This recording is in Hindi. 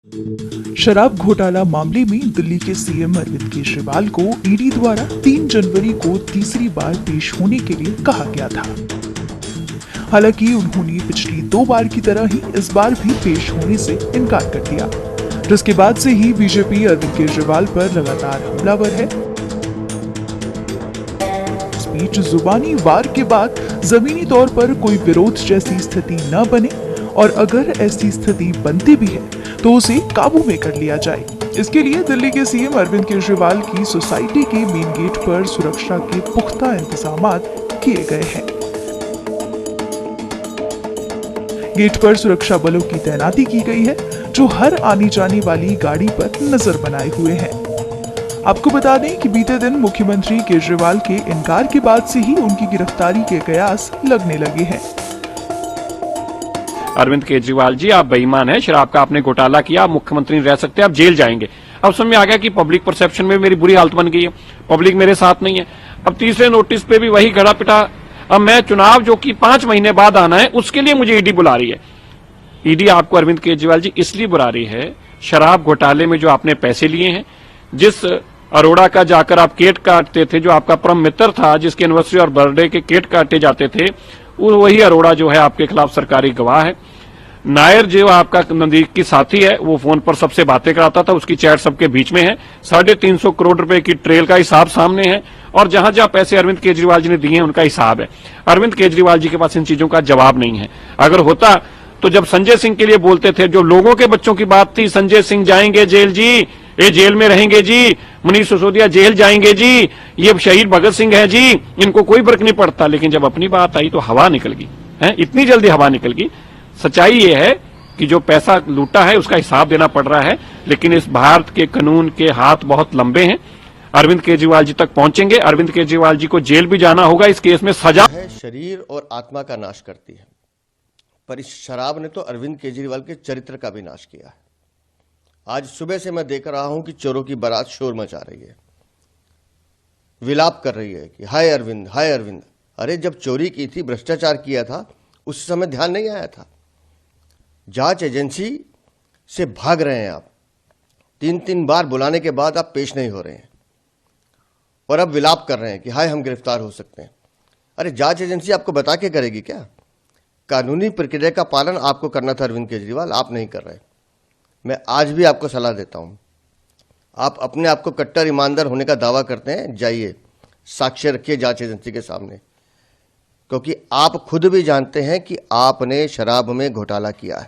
शराब घोटाला मामले में दिल्ली के सीएम अरविंद केजरीवाल को ईडी द्वारा 3 जनवरी को तीसरी बार पेश होने के लिए कहा गया था। हालांकि उन्होंने पिछली 2 बार की तरह ही इस बार भी पेश होने से इनकार कर दिया, जिसके बाद से ही बीजेपी अरविंद केजरीवाल पर लगातार हमलावर है। इस बीच जुबानी वार के बाद जमीनी तौर पर कोई विरोध जैसी स्थिति न बने और अगर ऐसी स्थिति बनती भी है तो उसे काबू में कर लिया जाए। इसके लिए दिल्ली के सीएम अरविंद केजरीवाल की सोसाइटी के मेन गेट पर सुरक्षा के पुख्ता इंतजाम किए गए हैं। गेट पर सुरक्षा बलों की तैनाती की गई है, जो हर आने जाने वाली गाड़ी पर नजर बनाए हुए हैं। आपको बता दें कि बीते दिन मुख्यमंत्री केजरीवाल के इनकार के बाद से ही उनकी गिरफ्तारी के कयास लगने लगे हैं। अरविंद केजरीवाल जी, आप बेईमान हैं, शराब का आपने घोटाला किया, आप मुख्यमंत्री नहीं रह सकते, आप जेल जाएंगे। अब समझ में आ गया कि पब्लिक परसेप्शन में मेरी बुरी हालत बन गई है, पब्लिक मेरे साथ नहीं है। अब तीसरे नोटिस पे भी वही गड़ा पिटा। अब मैं चुनाव जो कि 5 महीने बाद आना है, उसके लिए मुझे ईडी बुला रही है। ईडी आपको अरविंद केजरीवाल जी इसलिए बुला रही है, शराब घोटाले में जो आपने पैसे लिए हैं, जिस अरोड़ा का जाकर आप केक काटते थे, जो आपका परम मित्र था, जिसके एनिवर्सरी और बर्थडे के केक काटे जाते थे, वही अरोड़ा जो है आपके खिलाफ सरकारी गवाह है। नायर जो आपका नजदीकी साथी है, वो फोन पर सबसे बातें कराता था, उसकी चैट सबके बीच में है। 350 करोड़ रुपए की ट्रेल का हिसाब सामने है और जहां जहां पैसे अरविंद केजरीवाल जी ने दिए हैं उनका हिसाब है। अरविंद केजरीवाल जी के पास इन चीजों का जवाब नहीं है। अगर होता तो जब संजय सिंह के लिए बोलते थे, जो लोगों के बच्चों की बात थी, संजय सिंह जाएंगे जेल जी, ये जेल में रहेंगे जी, मनीष सिसोदिया जेल जाएंगे जी, ये शहीद भगत सिंह है जी, इनको कोई फर्क नहीं पड़ता। लेकिन जब अपनी बात आई तो हवा निकल गई है, इतनी जल्दी हवा निकल गई। सच्चाई ये है कि जो पैसा लूटा है उसका हिसाब देना पड़ रहा है, लेकिन इस भारत के कानून के हाथ बहुत लंबे हैं। अरविंद केजरीवाल जी तक पहुंचेंगे, अरविंद केजरीवाल जी को जेल भी जाना होगा। इस केस में सजा है, शरीर और आत्मा का नाश करती है, पर इस शराब ने तो अरविंद केजरीवाल के चरित्र का भी नाश किया है। आज सुबह से मैं देख रहा हूं कि चोरों की बारात शोर मचा रही है, विलाप कर रही है कि हाय अरविंद, हाय अरविंद। अरे जब चोरी की थी, भ्रष्टाचार किया था, उस समय ध्यान नहीं आया था। जांच एजेंसी से भाग रहे हैं आप, 3 बार बुलाने के बाद आप पेश नहीं हो रहे हैं और अब विलाप कर रहे हैं कि हाय हम गिरफ्तार हो सकते हैं। अरे जांच एजेंसी आपको बता के करेगी क्या? कानूनी प्रक्रिया का पालन आपको करना था अरविंद केजरीवाल, आप नहीं कर रहे। मैं आज भी आपको सलाह देता हूं, आप अपने आप को कट्टर ईमानदार होने का दावा करते हैं, जाइए साक्ष्य रखिए जांच एजेंसी के सामने, क्योंकि आप खुद भी जानते हैं कि आपने शराब में घोटाला किया है।